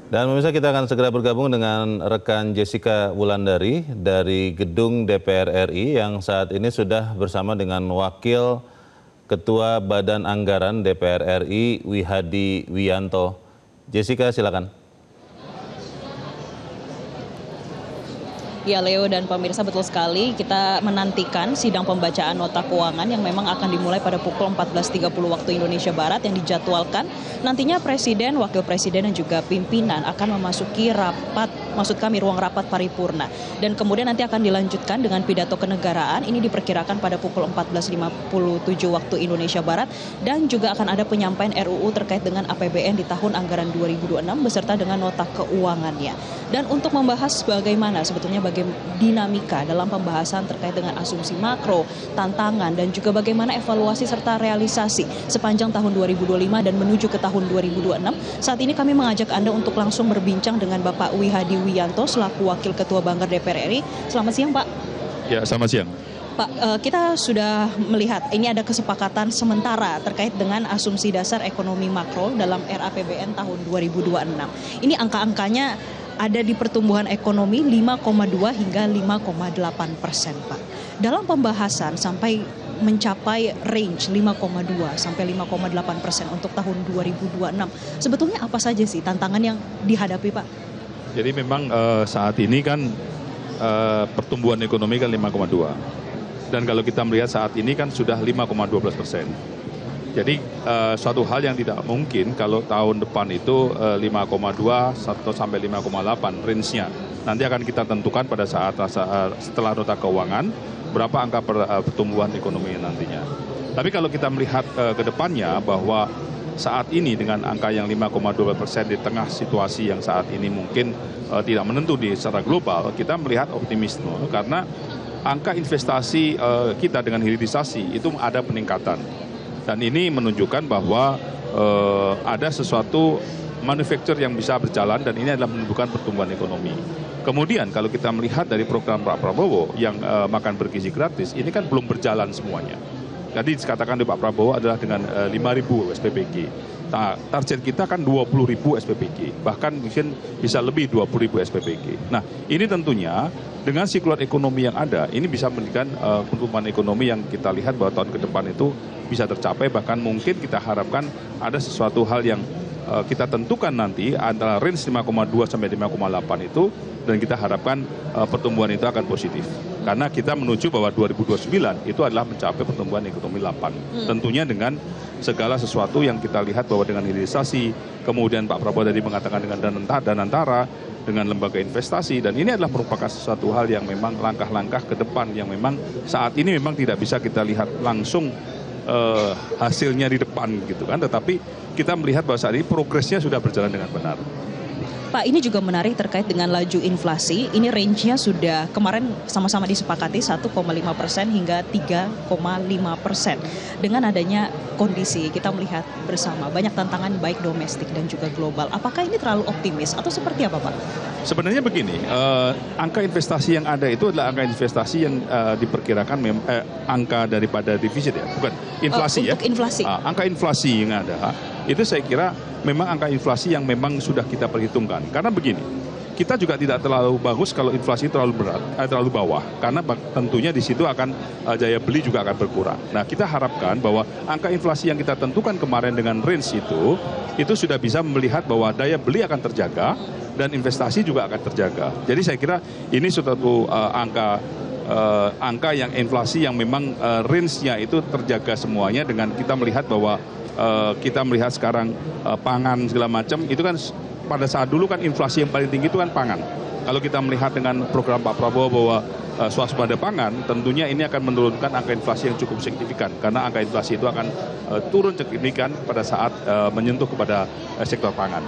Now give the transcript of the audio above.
Dan pemirsa, kita akan segera bergabung dengan rekan Jessica Wulandari dari Gedung DPR RI yang saat ini sudah bersama dengan Wakil Ketua Badan Anggaran DPR RI Wihadi Wiyanto. Jessica, silakan. Ya, Leo dan pemirsa, betul sekali kita menantikan sidang pembacaan nota keuangan yang memang akan dimulai pada pukul 14.30 waktu Indonesia Barat yang dijadwalkan. Nantinya Presiden, Wakil Presiden dan juga pimpinan akan memasuki ruang rapat paripurna. Dan kemudian nanti akan dilanjutkan dengan pidato kenegaraan. Ini diperkirakan pada pukul 14.57 waktu Indonesia Barat. Dan juga akan ada penyampaian RUU terkait dengan APBN di tahun anggaran 2026 beserta dengan nota keuangannya. Dan untuk membahas bagaimana sebetulnya dinamika dalam pembahasan terkait dengan asumsi makro, tantangan, dan juga bagaimana evaluasi serta realisasi sepanjang tahun 2025 dan menuju ke tahun 2026. Saat ini kami mengajak Anda untuk langsung berbincang dengan Bapak Wihadi Wiyanto selaku Wakil Ketua Banggar DPR RI. Selamat siang, Pak. Ya, selamat siang. Pak, kita sudah melihat ini ada kesepakatan sementara terkait dengan asumsi dasar ekonomi makro dalam RAPBN tahun 2026. Ini angka-angkanya ada di pertumbuhan ekonomi 5,2 hingga 5,8%, Pak. Dalam pembahasan sampai mencapai range 5,2 sampai 5,8% untuk tahun 2026. Sebetulnya apa saja sih tantangan yang dihadapi, Pak? Jadi memang saat ini kan pertumbuhan ekonomi kan 5,2. Dan kalau kita melihat saat ini kan sudah 5,12%. Jadi suatu hal yang tidak mungkin kalau tahun depan itu 5,2 sampai 5,8 range-nya. Nanti akan kita tentukan pada saat setelah nota keuangan berapa angka pertumbuhan ekonomi nantinya. Tapi kalau kita melihat ke depannya bahwa saat ini dengan angka yang 5,2% di tengah situasi yang saat ini mungkin tidak menentu secara global, kita melihat optimisme karena angka investasi kita dengan hilirisasi itu ada peningkatan. Dan ini menunjukkan bahwa ada sesuatu manufaktur yang bisa berjalan dan ini adalah menunjukkan pertumbuhan ekonomi. Kemudian kalau kita melihat dari program Pak Prabowo yang makan bergizi gratis, ini kan belum berjalan semuanya. Tadi dikatakan di Pak Prabowo adalah dengan 5.000 SPPG. Nah, target kita kan 20.000 SPPG, bahkan mungkin bisa lebih 20.000 SPPG. Nah, ini tentunya dengan siklus ekonomi yang ada, ini bisa memberikan pertumbuhan ekonomi yang kita lihat bahwa tahun ke depan itu bisa tercapai, bahkan mungkin kita harapkan ada sesuatu hal yang kita tentukan nanti antara range 5,2 sampai 5,8 itu, dan kita harapkan pertumbuhan itu akan positif. Karena kita menuju bahwa 2029 itu adalah mencapai pertumbuhan ekonomi 8. Tentunya dengan segala sesuatu yang kita lihat bahwa dengan hilirisasi, kemudian Pak Prabowo tadi mengatakan dengan Danantara, dengan lembaga investasi, dan ini adalah merupakan sesuatu hal yang memang langkah-langkah ke depan yang memang saat ini memang tidak bisa kita lihat langsung hasilnya di depan gitu kan, tetapi kita melihat bahwa saat ini progresnya sudah berjalan dengan benar. Pak, ini juga menarik terkait dengan laju inflasi. Ini range-nya sudah kemarin sama-sama disepakati 1,5% hingga 3,5%. Dengan adanya kondisi kita melihat bersama banyak tantangan baik domestik dan juga global. Apakah ini terlalu optimis atau seperti apa, Pak? Sebenarnya begini, angka investasi yang ada itu adalah angka investasi yang diperkirakan angka daripada defisit ya, bukan inflasi ya. Untuk inflasi. Angka inflasi yang ada itu saya kira memang angka inflasi yang memang sudah kita perhitungkan. Karena begini, kita juga tidak terlalu bagus kalau inflasi terlalu berat, terlalu bawah. Karena tentunya di situ akan daya beli juga akan berkurang. Nah, kita harapkan bahwa angka inflasi yang kita tentukan kemarin dengan range itu sudah bisa melihat bahwa daya beli akan terjaga dan investasi juga akan terjaga. Jadi saya kira ini suatu angka yang inflasi yang memang range-nya itu terjaga semuanya, dengan kita melihat bahwa kita melihat sekarang pangan segala macam itu kan pada saat dulu kan inflasi yang paling tinggi itu kan pangan. Kalau kita melihat dengan program Pak Prabowo bahwa swasembada pangan, tentunya ini akan menurunkan angka inflasi yang cukup signifikan karena angka inflasi itu akan turun signifikan pada saat menyentuh kepada sektor pangan.